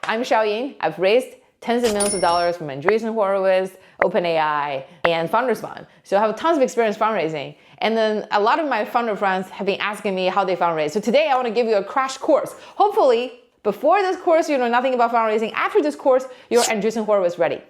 I'm Xiaoyin. I've raised tens of millions of dollars from Andreessen Horowitz, OpenAI, and Founders Fund. So I have tons of experience fundraising. And then a lot of my founder friends have been asking me how they fundraise. So today I want to give you a crash course. Hopefully, before this course, you know nothing about fundraising. After this course, you're Andreessen Horowitz ready.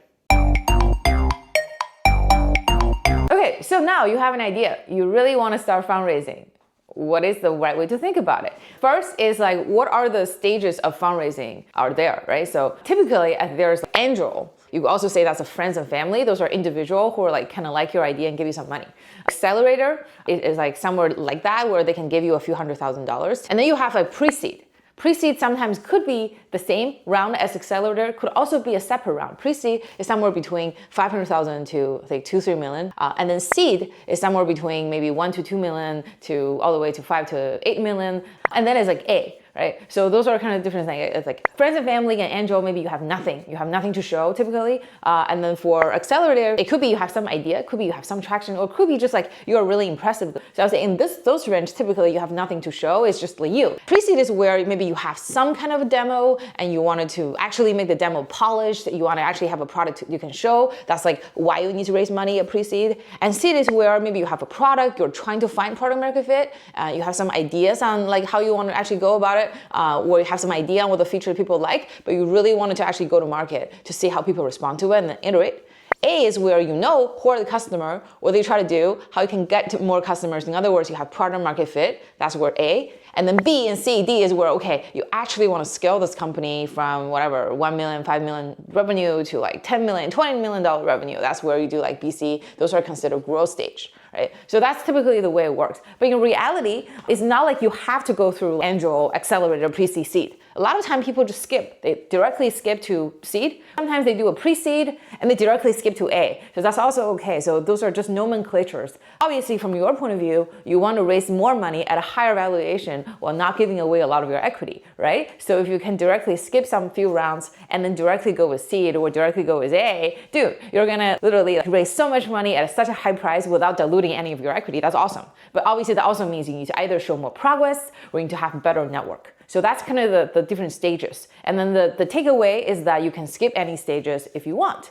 Okay, so now you have an idea. You really want to start fundraising. What is the right way to think about it? First is like, what are the stages of fundraising are there, right? So typically there's angel. You could also say that's a friends and family. Those are individual who are like kind of like your idea and give you some money. Accelerator is like somewhere like that where they can give you a few $100,000. And then you have like pre-seed. Pre-seed sometimes could be the same round as accelerator, could also be a separate round. Pre-seed is somewhere between 500,000 to I think 2-3 million. And then seed is somewhere between maybe 1 to 2 million to all the way to 5 to 8 million. And then it's like A, right? So those are kind of different things. It's like friends and family and angel, maybe you have nothing. You have nothing to show typically. And then for accelerator, it could be you have some idea, it could be you have some traction, or it could be just like you're really impressive. So I would say in those range, typically you have nothing to show. It's just like you. Pre-seed is where maybe you have some kind of a demo and you wanted to actually make the demo polished. You want to actually have a product you can show. That's like why you need to raise money at pre-seed. And seed is where maybe you have a product, you're trying to find product market fit. You have some ideas on like how you want to actually go about it. Or you have some idea on what the feature people like, but you really wanted to actually go to market to see how people respond to it and then iterate. A is where you know who are the customer, what they try to do, how you can get to more customers. In other words, you have product market fit. That's where A. And then B and C, D is where, okay, you actually want to scale this company from whatever, 1 million, 5 million revenue to like 10 million, $20 million revenue. That's where you do like BC. Those are considered growth stage, right? So that's typically the way it works. But in reality, it's not like you have to go through angel, accelerator, pre-seed, seed. A lot of time people just skip. They directly skip to seed. Sometimes they do a pre-seed and they directly skip to A. So that's also okay. So those are just nomenclatures. Obviously, from your point of view, you want to raise more money at a higher valuation while not giving away a lot of your equity, right? So if you can directly skip some few rounds and then directly go with seed or directly go with A, dude, you're gonna literally raise so much money at such a high price without diluting any of your equity. That's awesome. But obviously that also means you need to either show more progress or you need to have a better network. So that's kind of the different stages. And then the takeaway is that you can skip any stages if you want.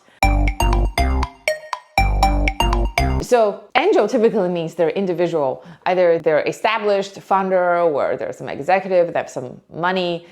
So angel typically means they're individual. Either they're established founder or they're some executive that have some money.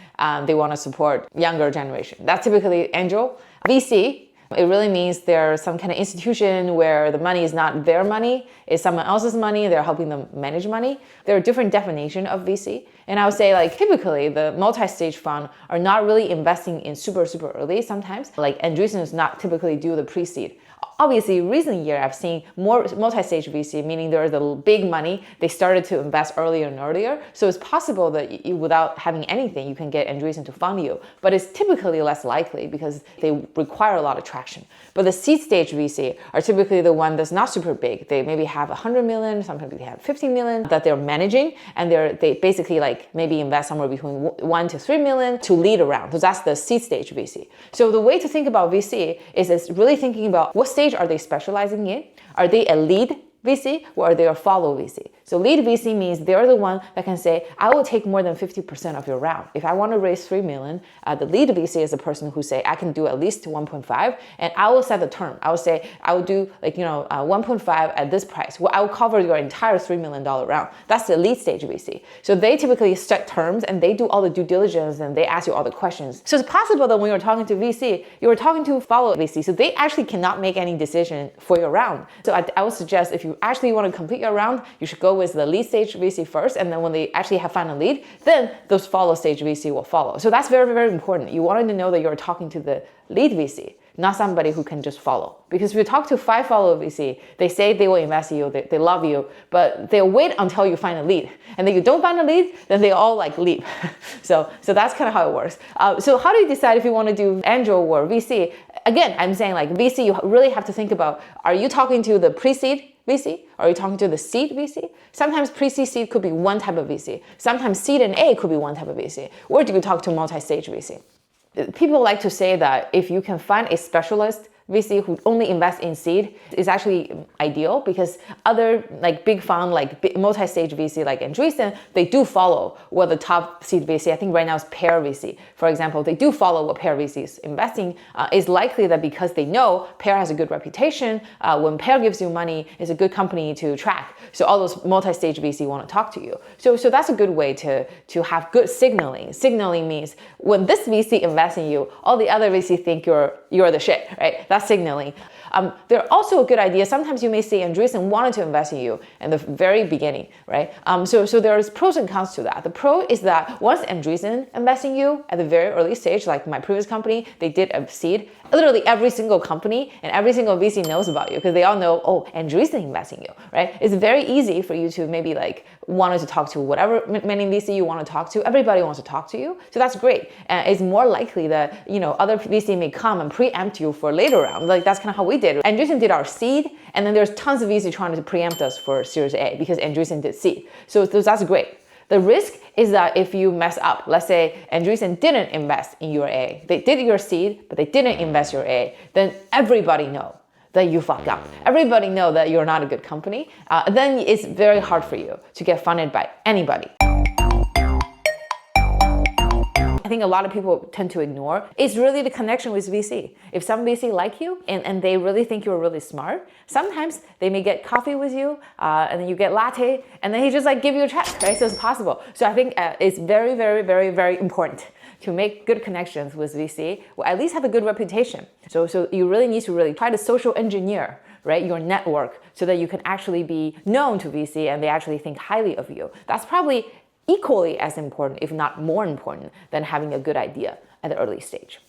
They want to support younger generation. That's typically angel. VC, it really means they're some kind of institution where the money is not their money, it's someone else's money, they're helping them manage money. There are different definitions of VC. And I would say like typically the multi-stage fund are not really investing in super early sometimes. Like Andreessen does not typically do the pre-seed. Obviously, recent year I've seen more multi-stage VC, meaning there's the big money. They started to invest earlier and earlier. So it's possible that you, without having anything, you can get Andreessen to fund you. But it's typically less likely because they require a lot of traction. But the seed stage VC are typically the one that's not super big. They maybe have 100 million, sometimes they have 50 million that they're managing, and they basically like maybe invest somewhere between 1 to 3 million to lead a round. So that's the seed stage VC. So the way to think about VC is really thinking about what stage are they specializing in? Are they a lead VC or are they a follow VC? So lead VC means they're the one that can say, I will take more than 50% of your round. If I want to raise 3 million, the lead VC is the person who say, I can do at least 1.5 and I will set the term. I will say, I will do like, 1.5 at this price. Well, I will cover your entire $3 million round. That's the lead stage VC. So they typically set terms and they do all the due diligence and they ask you all the questions. So it's possible that when you're talking to VC, you were talking to follow VC. So they actually cannot make any decision for your round. So I would suggest if you actually want to complete your round, you should go with the lead stage VC first, and then when they actually have found a lead, then those follow stage VC will follow. So that's very important. You wanted to know that you're talking to the lead VC, not somebody who can just follow. Because if you talk to 5 follow VC, they say they will invest in you, they love you, but they'll wait until you find a lead. And then you don't find a lead, then they all like leave. So that's kind of how it works. So how do you decide if you want to do angel or VC? Again, I'm saying like VC, you really have to think about, are you talking to the pre-seed VC? Are you talking to the seed VC? Sometimes pre-seed seed could be one type of VC. Sometimes seed and A could be one type of VC. Or do you talk to multi-stage VC? People like to say that if you can find a specialist VC who only invest in seed is actually ideal, because other like big fund, like multi-stage VC like Andreessen, they do follow what the top seed VC, I think right now is Pair VC, for example, they do follow what Pair VC is investing. It's likely that because they know Pair has a good reputation, when Pair gives you money, it's a good company to track. So all those multi-stage VC want to talk to you. So that's a good way to have good signaling. Signaling means when this VC invests in you, all the other VC think you're the shit, right? That's signaling. They're also a good idea. Sometimes you may see Andreessen wanted to invest in you in the very beginning, right? So there's pros and cons to that. The pro is that once Andreessen invests in you at the very early stage, like my previous company, they did a seed. Literally every single company and every single VC knows about you because they all know, oh, Andreessen invests in you, right? It's very easy for you to maybe like wanted to talk to whatever many VC you want to talk to. Everybody wants to talk to you. So that's great. It's more likely that, other VC may come and preempt you for later round. Like that's kind of how we did. Andreessen did our seed, and then there's tons of VC trying to preempt us for Series A because Andreessen did seed. So that's great. The risk is that if you mess up, let's say Andreessen didn't invest in your A, they did your seed, but they didn't invest your A, then everybody know that you fucked up. Everybody know that you're not a good company. Then it's very hard for you to get funded by anybody. I think a lot of people tend to ignore is really the connection with VC. If some VC like you and they really think you're really smart, sometimes they may get coffee with you and then you get latte and then he just like give you a check, right? So it's possible. So I think it's very, very, very, very important to make good connections with VC, or at least have a good reputation. So you really need to really try to social engineer, right, your network so that you can actually be known to VC and they actually think highly of you. That's probably equally as important, if not more important, than having a good idea at the early stage.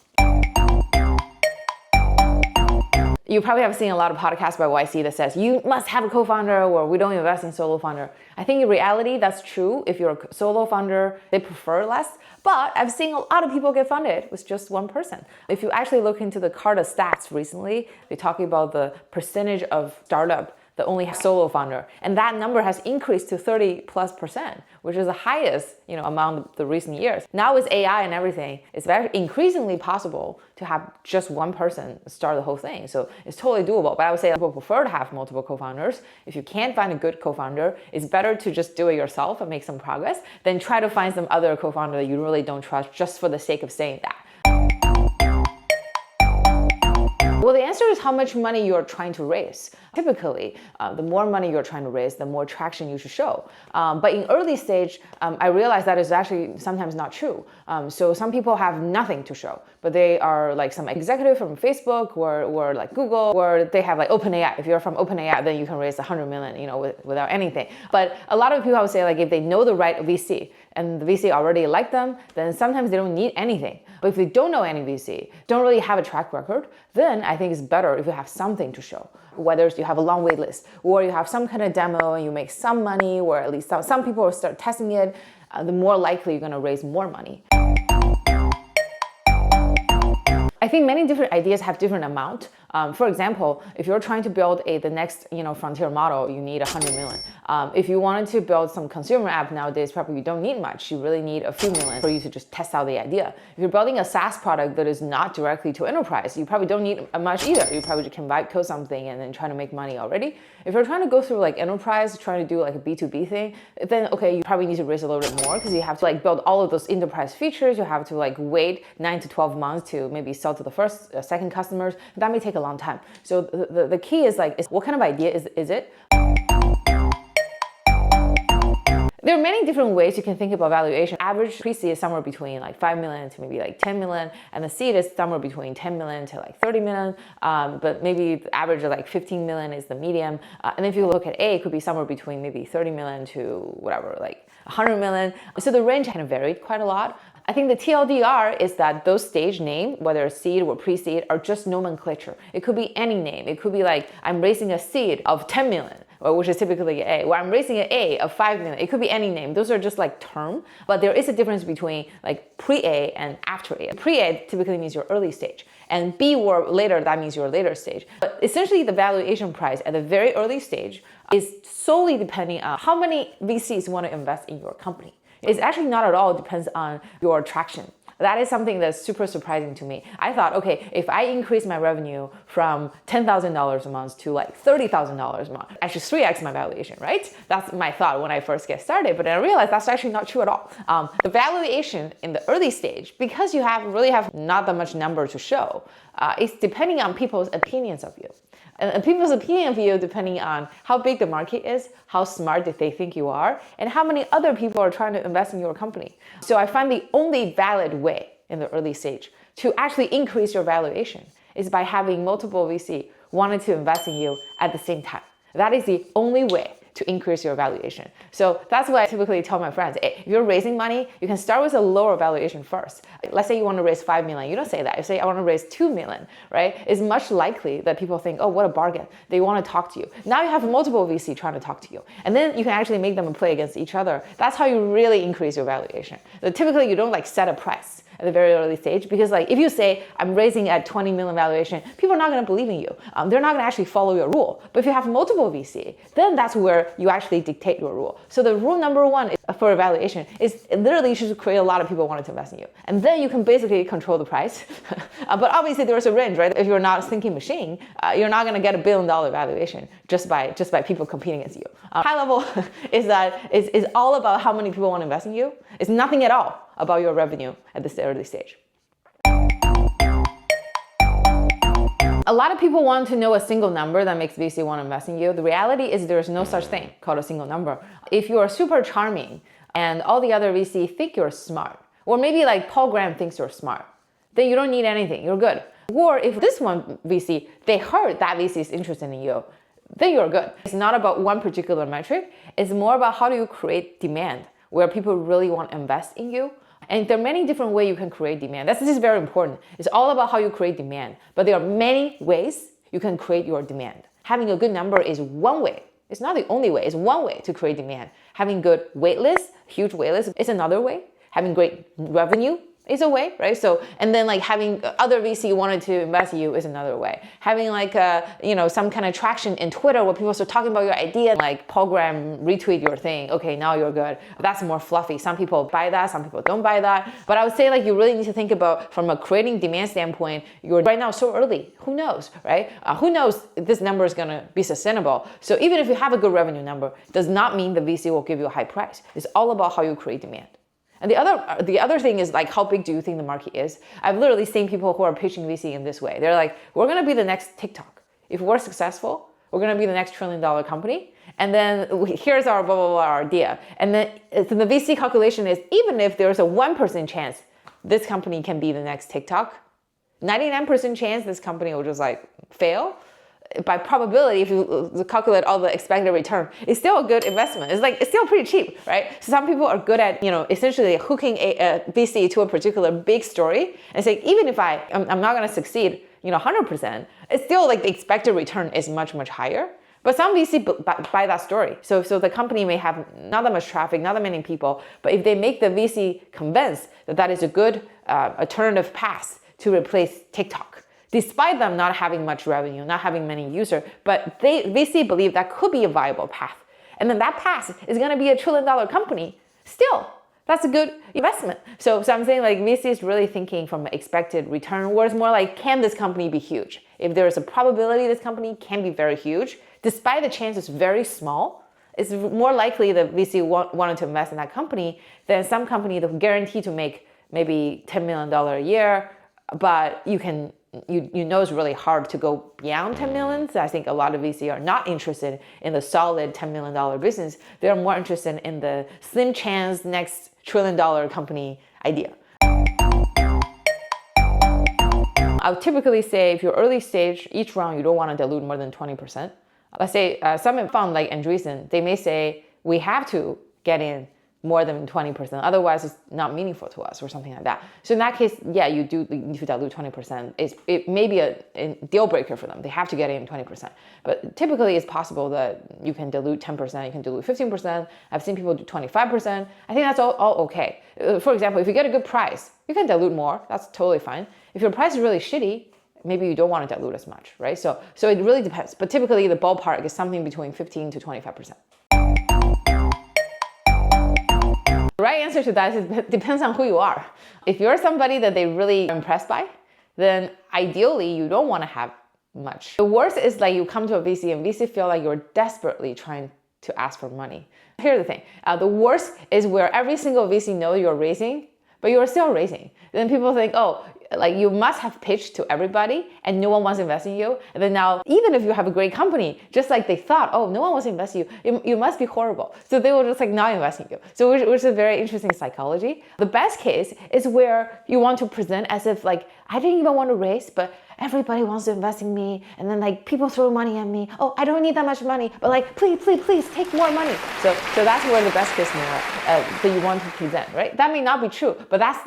You probably have seen a lot of podcasts by YC that says you must have a co-founder or we don't invest in solo founder. I think in reality, that's true. If you're a solo founder, they prefer less. But I've seen a lot of people get funded with just one person. If you actually look into the Carta stats recently, they're talking about the percentage of startup that only have solo founder. And that number has increased to 30+%, which is the highest, among the recent years. Now with AI and everything, it's very increasingly possible to have just one person start the whole thing. So it's totally doable. But I would say people prefer to have multiple co-founders. If you can't find a good co-founder, it's better to just do it yourself and make some progress than try to find some other co-founder that you really don't trust just for the sake of saying that. Well, the answer is how much money you're trying to raise. Typically, the more money you're trying to raise, the more traction you should show. But in early stage, I realized that is actually sometimes not true. So some people have nothing to show, but they are like some executive from Facebook or like Google, or they have like OpenAI. If you're from OpenAI, then you can raise 100 million, without anything. But a lot of people, I would say, like if they know the right VC and the VC already like them, then sometimes they don't need anything. But if they don't know any VC, don't really have a track record, then I think it's better if you have something to show. Whether you have a long wait list or you have some kind of demo and you make some money, or at least some people will start testing it, the more likely you're going to raise more money. I think many different ideas have different amount. For example, if you're trying to build the next frontier model, you need 100 million. If you wanted to build some consumer app nowadays, probably you don't need much. You really need a few million for you to just test out the idea. If you're building a SaaS product that is not directly to enterprise, you probably don't need much either. You probably can vibe code something and then try to make money already. If you're trying to go through like enterprise, trying to do like a B2B thing, then okay, you probably need to raise a little bit more because you have to like build all of those enterprise features. You have to like wait 9 to 12 months to maybe sell to the first, second customers. That may take a long time. So the key is like, what kind of idea is it? There are many different ways you can think about valuation. Average pre-seed is somewhere between like 5 million to maybe like 10 million, and the seed is somewhere between 10 million to like 30 million, but maybe the average of like 15 million is the medium. And if you look at A, it could be somewhere between maybe 30 million to whatever, like 100 million. So the range kind of varied quite a lot. I think the TLDR is that those stage names, whether seed or pre-seed, are just nomenclature. It could be any name. It could be like, I'm raising a seed of 10 million, which is typically A, or I'm raising an A of 5 million. It could be any name. Those are just like term, but there is a difference between like pre-A and after A. Pre-A typically means your early stage, and B or later, that means your later stage. But essentially the valuation price at the very early stage is solely depending on how many VCs want to invest in your company. It's actually not at all depends on your traction. That is something that's super surprising to me. I thought, okay, if I increase my revenue from $10,000 a month to like $30,000 a month, I should 3x my valuation, right? That's my thought when I first get started, but then I realized that's actually not true at all. The valuation in the early stage, because you really have not that much number to show, it's depending on people's opinions of you. And people's opinion of you depending on how big the market is, how smart they think you are, and how many other people are trying to invest in your company. So I find the only valid way in the early stage to actually increase your valuation is by having multiple VC wanting to invest in you at the same time. That is the only way to increase your valuation. So that's why I typically tell my friends, hey, if you're raising money, you can start with a lower valuation first. Let's say you want to raise 5 million. You don't say that. You say, I want to raise 2 million, right? It's much likely that people think, oh, what a bargain. They want to talk to you. Now you have multiple VC trying to talk to you. And then you can actually make them play against each other. That's how you really increase your valuation. So typically you don't like set a price at the very early stage, because like if you say I'm raising at 20 million valuation, people are not going to believe in you. They're not going to actually follow your rule. But if you have multiple VC, then that's where you actually dictate your rule. So the rule number one for evaluation is literally you should create a lot of people wanting to invest in you, and then you can basically control the price. But obviously there's a range, right? If you're not a thinking machine, you're not going to get $1 billion valuation just by people competing against you. High level is all about how many people want to invest in you. It's nothing at all about your revenue at this early stage. A lot of people want to know a single number that makes VC want to invest in you. The reality is there's no such thing called a single number. If you are super charming and all the other VC think you're smart, or maybe like Paul Graham thinks you're smart, then you don't need anything, you're good. Or if this one VC, they heard that VC is interested in you, then you're good. It's not about one particular metric. It's more about how do you create demand where people really want to invest in you. And there are many different ways you can create demand. This is very important. It's all about how you create demand. But there are many ways you can create your demand. Having a good number is one way. It's not the only way. It's one way to create demand. Having good waitlist, huge waitlist, is another way. Having great revenue is a way, right? So, and then like having other VC wanted to invest in you is another way. Having like some kind of traction in Twitter where people start talking about your idea, like Paul Graham retweet your thing, okay, now you're good. That's more fluffy. Some people buy that, some people don't buy that. But I would say like you really need to think about from a creating demand standpoint, you're right now so early, who knows, right? Who knows if this number is gonna be sustainable. So even if you have a good revenue number, does not mean the VC will give you a high price. It's all about how you create demand. And the other thing is like, how big do you think the market is? I've literally seen people who are pitching VC in this way. They're like, we're gonna be the next TikTok. If we're successful, we're gonna be the next $1 trillion company. And then here's our blah, blah, blah idea. And then so the VC calculation is, even if there's a 1% chance this company can be the next TikTok, 99% chance this company will just like fail. By probability, if you calculate all the expected return, it's still a good investment. It's still pretty cheap, right? So some people are good at, essentially hooking a VC to a particular big story and say, even if I'm not going to succeed, 100%, it's still like the expected return is much, much higher. But some VC buy that story. So the company may have not that much traffic, not that many people, but if they make the VC convinced that that is a good alternative path to replace TikTok, despite them not having much revenue, not having many users, but VC believe that could be a viable path. And then that path is gonna be a $1 trillion company. Still, that's a good investment. So I'm saying like VC is really thinking from an expected return, where it's more like, can this company be huge? If there's a probability this company can be very huge, despite the chance it's very small, it's more likely that VC wanted to invest in that company than some company that guarantee to make maybe $10 million a year, but you know it's really hard to go beyond 10 million. So I think a lot of VC are not interested in the solid $10 million business. They're more interested in the slim chance next $1 trillion company idea. I would typically say if you're early stage, each round you don't want to dilute more than 20%. Let's say some fund like Andreessen, they may say we have to get in more than 20%. Otherwise, it's not meaningful to us or something like that. So in that case, yeah, you do need to dilute 20%. It may be a deal breaker for them. They have to get in 20%. But typically, it's possible that you can dilute 10%, you can dilute 15%. I've seen people do 25%. I think that's all okay. For example, if you get a good price, you can dilute more. That's totally fine. If your price is really shitty, maybe you don't want to dilute as much, right? So it really depends. But typically, the ballpark is something between 15 to 25%. The right answer to that is it depends on who you are. If you're somebody that they really are impressed by, then ideally you don't want to have much. The worst is like you come to a VC and VC feel like you're desperately trying to ask for money. Here's the thing. The worst is where every single VC knows you're raising, but you're still raising. Then people think, oh, like you must have pitched to everybody and no one wants to invest in you. And then now, even if you have a great company, just like they thought, oh, no one wants to invest in you, you must be horrible. So they will just like not invest in you. So which is a very interesting psychology. The best case is where you want to present as if like, I didn't even want to raise, but everybody wants to invest in me. And then like people throw money at me. Oh, I don't need that much money, but like, please take more money. So that's where the best case scenario that you want to present, right? That may not be true, but that's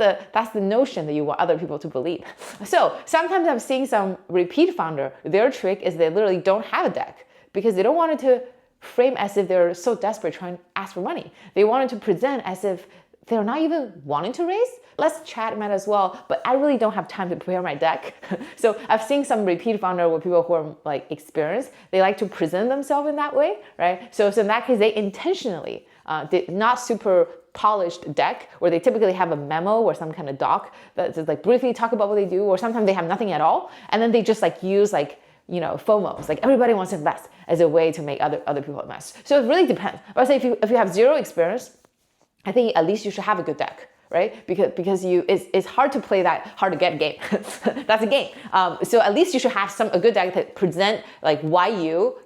the notion that you want other people to believe. So sometimes I'm seeing some repeat founder, their trick is they literally don't have a deck because they don't want it to frame as if they're so desperate trying to ask for money. They want it to present as if they're not even wanting to raise. Let's chat Matt as well, but I really don't have time to prepare my deck. So I've seen some repeat founder with people who are like experienced. They like to present themselves in that way, right? So in that case, they intentionally did not super polished deck where they typically have a memo or some kind of doc that just like briefly talk about what they do, or sometimes they have nothing at all. And then they just like use like, you know, FOMO. It's like everybody wants to invest as a way to make other people invest. So it really depends. But I say if you have zero experience, I think at least you should have a good deck, right? Because it's hard to play that hard to get game. That's a game. So at least you should have a good deck that present like why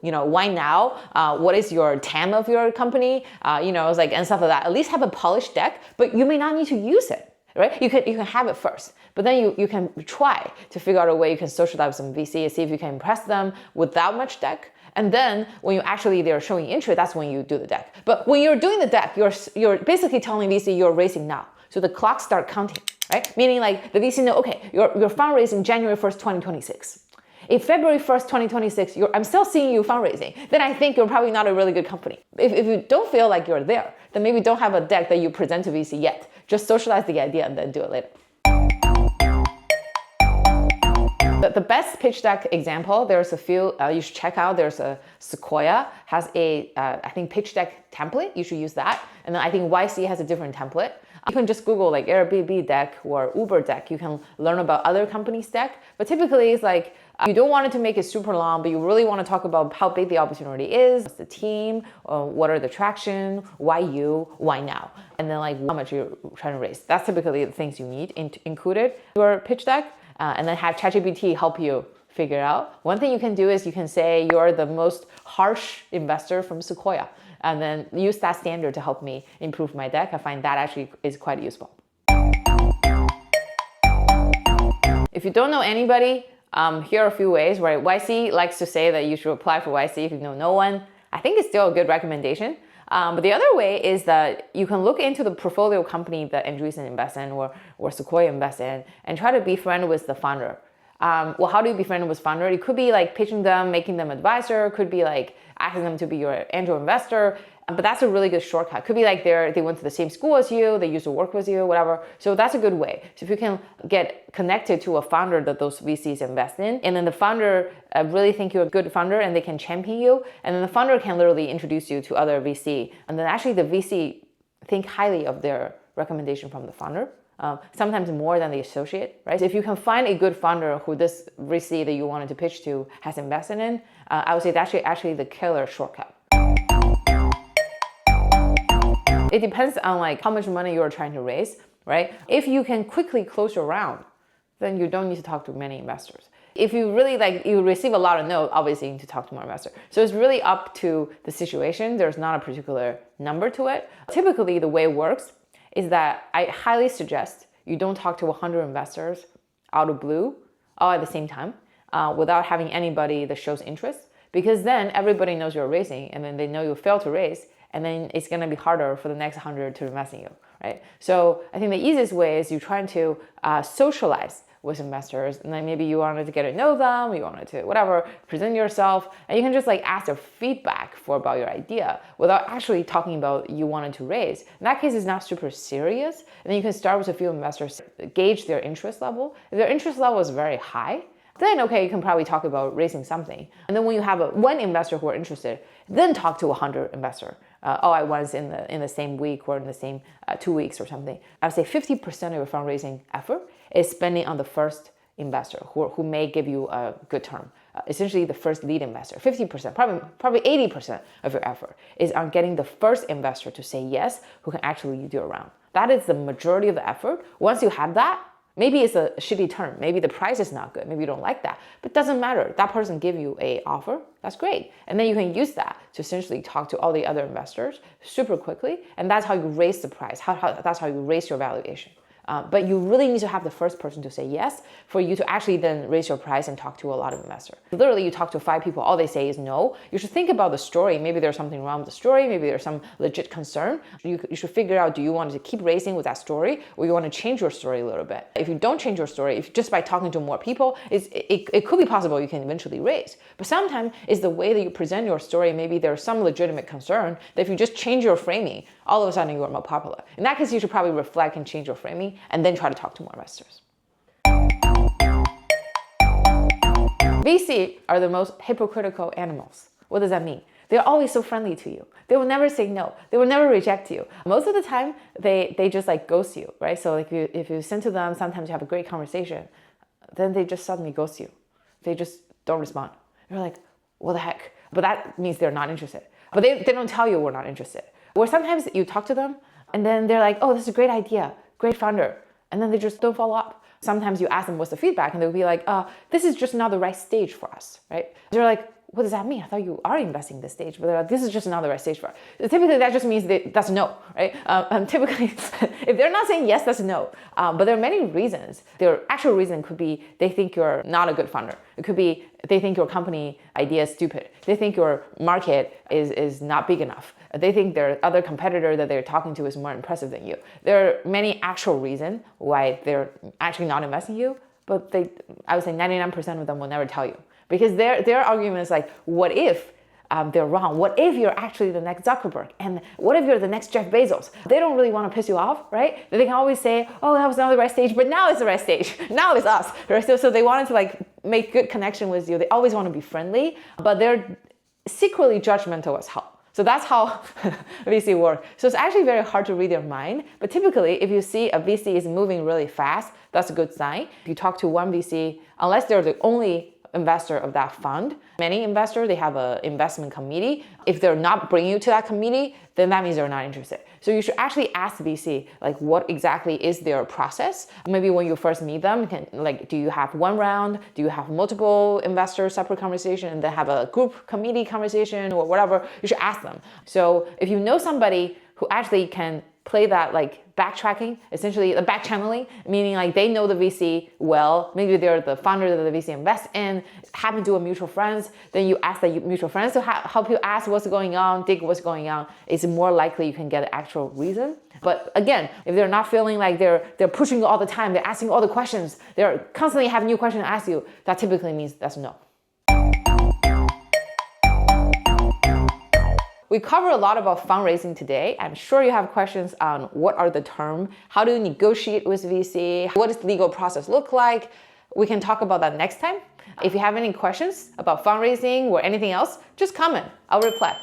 why now, what is your TAM of your company, it's like and stuff like that. At least have a polished deck, but you may not need to use it. Right? You can have it first, but then you can try to figure out a way you can socialize with some VC, see if you can impress them without much deck. And then when they're showing interest, that's when you do the deck. But when you're doing the deck, you're basically telling VC you're raising now. So the clock start counting, right? Meaning like the VC know, okay, you're fundraising January 1st, 2026. If February 1st, 2026, I'm still seeing you fundraising, then I think you're probably not a really good company. If you don't feel like you're there, then maybe don't have a deck that you present to VC yet. Just socialize the idea and then do it later. The best pitch deck example, there's a few you should check out. There's a Sequoia has a, I think pitch deck template. You should use that. And then I think YC has a different template. You can just Google like Airbnb deck or Uber deck. You can learn about other companies' deck. But typically it's like, you don't want it to make it super long, but you really want to talk about how big the opportunity is, what's the team, what are the traction, why now, and then like how much you're trying to raise. That's typically the things you need included in your pitch deck, and then have ChatGPT help you figure it out. One thing you can do is you can say you're the most harsh investor from Sequoia, and then use that standard to help me improve my deck. I find that actually is quite useful. If you don't know anybody, here are a few ways, right? YC likes to say that you should apply for YC if you know no one. I think it's still a good recommendation. But the other way is that you can look into the portfolio company that Andreessen invests in or Sequoia invests in and try to be friends with the founder. How do you be friends with founder? It could be like pitching them, making them advisor, could be like asking them to be your angel investor. But that's a really good shortcut. Could be like they went to the same school as you, they used to work with you, whatever. So that's a good way. So if you can get connected to a founder that those VCs invest in, and then the founder really think you're a good founder and they can champion you, and then the founder can literally introduce you to other VC. And then actually the VC think highly of their recommendation from the founder, sometimes more than the associate, right? So if you can find a good founder who this VC that you wanted to pitch to has invested in, I would say that's actually the killer shortcut. It depends on like how much money you're trying to raise, right? If you can quickly close your round, then you don't need to talk to many investors. If you really you receive a lot of no's, obviously you need to talk to more investors. So it's really up to the situation. There's not a particular number to it. Typically the way it works is that I highly suggest you don't talk to 100 investors out of blue all at the same time without having anybody that shows interest, because then everybody knows you're raising and then they know you failed to raise. And then it's going to be harder for the next 100 to invest in you, right? So I think the easiest way is you trying to socialize with investors, and then maybe you wanted to get to know them, you wanted to whatever, present yourself, and you can just like ask their feedback about your idea without actually talking about you wanted to raise. In that case, it's not super serious, and then you can start with a few investors, gauge their interest level. If their interest level is very high, then okay, you can probably talk about raising something. And then when you have one investor who are interested, then talk to 100 investor at once in the same week or in the same 2 weeks or something. I would say 50% of your fundraising effort is spending on the first investor who may give you a good term. Essentially the first lead investor. 50%, probably 80% of your effort is on getting the first investor to say yes, who can actually lead you around. That is the majority of the effort. Once you have that, maybe it's a shitty term, maybe the price is not good, maybe you don't like that, but it doesn't matter. That person give you an offer, that's great. And then you can use that to essentially talk to all the other investors super quickly, and that's how you raise the price, that's how you raise your valuation. But you really need to have the first person to say yes for you to actually then raise your price and talk to a lot of investors. Literally, you talk to 5 people, all they say is no. You should think about the story. Maybe there's something wrong with the story. Maybe there's some legit concern. You should figure out, do you want to keep raising with that story, or you want to change your story a little bit? If you don't change your story, if just by talking to more people, it could be possible you can eventually raise. But sometimes it's the way that you present your story. Maybe there's some legitimate concern that if you just change your framing, all of a sudden you are more popular. In that case, you should probably reflect and change your framing and then try to talk to more investors. VC are the most hypocritical animals. What does that mean? They're always so friendly to you. They will never say no. They will never reject you. Most of the time, they just like ghost you, right? So like if you send to them, sometimes you have a great conversation, then they just suddenly ghost you. They just don't respond. You're like, what the heck? But that means they're not interested. But they don't tell you we're not interested. Or sometimes you talk to them and then they're like, oh, this is a great idea, great founder. And then they just don't follow up. Sometimes you ask them what's the feedback and they'll be like, this is just not the right stage for us, right? They're like, what does that mean? I thought you are investing in this stage, but they're like, this is just not the right stage for us. Typically, that just means that's no, right? Typically, if they're not saying yes, that's no. But there are many reasons. Their actual reason could be they think you're not a good founder. It could be they think your company idea is stupid. They think your market is not big enough. They think their other competitor that they're talking to is more impressive than you. There are many actual reasons why they're actually not investing in you, but I would say 99% of them will never tell you. Because their argument is like, what if they're wrong? What if you're actually the next Zuckerberg? And what if you're the next Jeff Bezos? They don't really want to piss you off, right? They can always say, oh, that was not the right stage, but now it's the right stage. Now it's us, right? So they wanted to like make good connection with you. They always want to be friendly, but they're secretly judgmental as hell. So that's how VC work. So it's actually very hard to read their mind. But typically, if you see a VC is moving really fast, that's a good sign. If you talk to one VC, unless they're the only investor of that fund, many investors, they have an investment committee. If they're not bringing you to that committee, then that means they're not interested. So you should actually ask VC, like, what exactly is their process? Maybe when you first meet them, do you have one round? Do you have multiple investors, separate conversation, and then have a group committee conversation or whatever? You should ask them. So if you know somebody who actually can play that like backtracking, essentially the back channeling, meaning like they know the VC well, maybe they're the founder that the VC invests in, happen to be mutual friends, then you ask the mutual friends to help you ask what's going on, dig what's going on. It's more likely you can get an actual reason. But again, if they're not feeling like they're pushing you all the time, they're asking all the questions, they're constantly having new questions to ask you, that typically means that's no. We covered a lot about fundraising today. I'm sure you have questions on what are the terms, how do you negotiate with VC, what does the legal process look like? We can talk about that next time. If you have any questions about fundraising or anything else, just comment. I'll reply.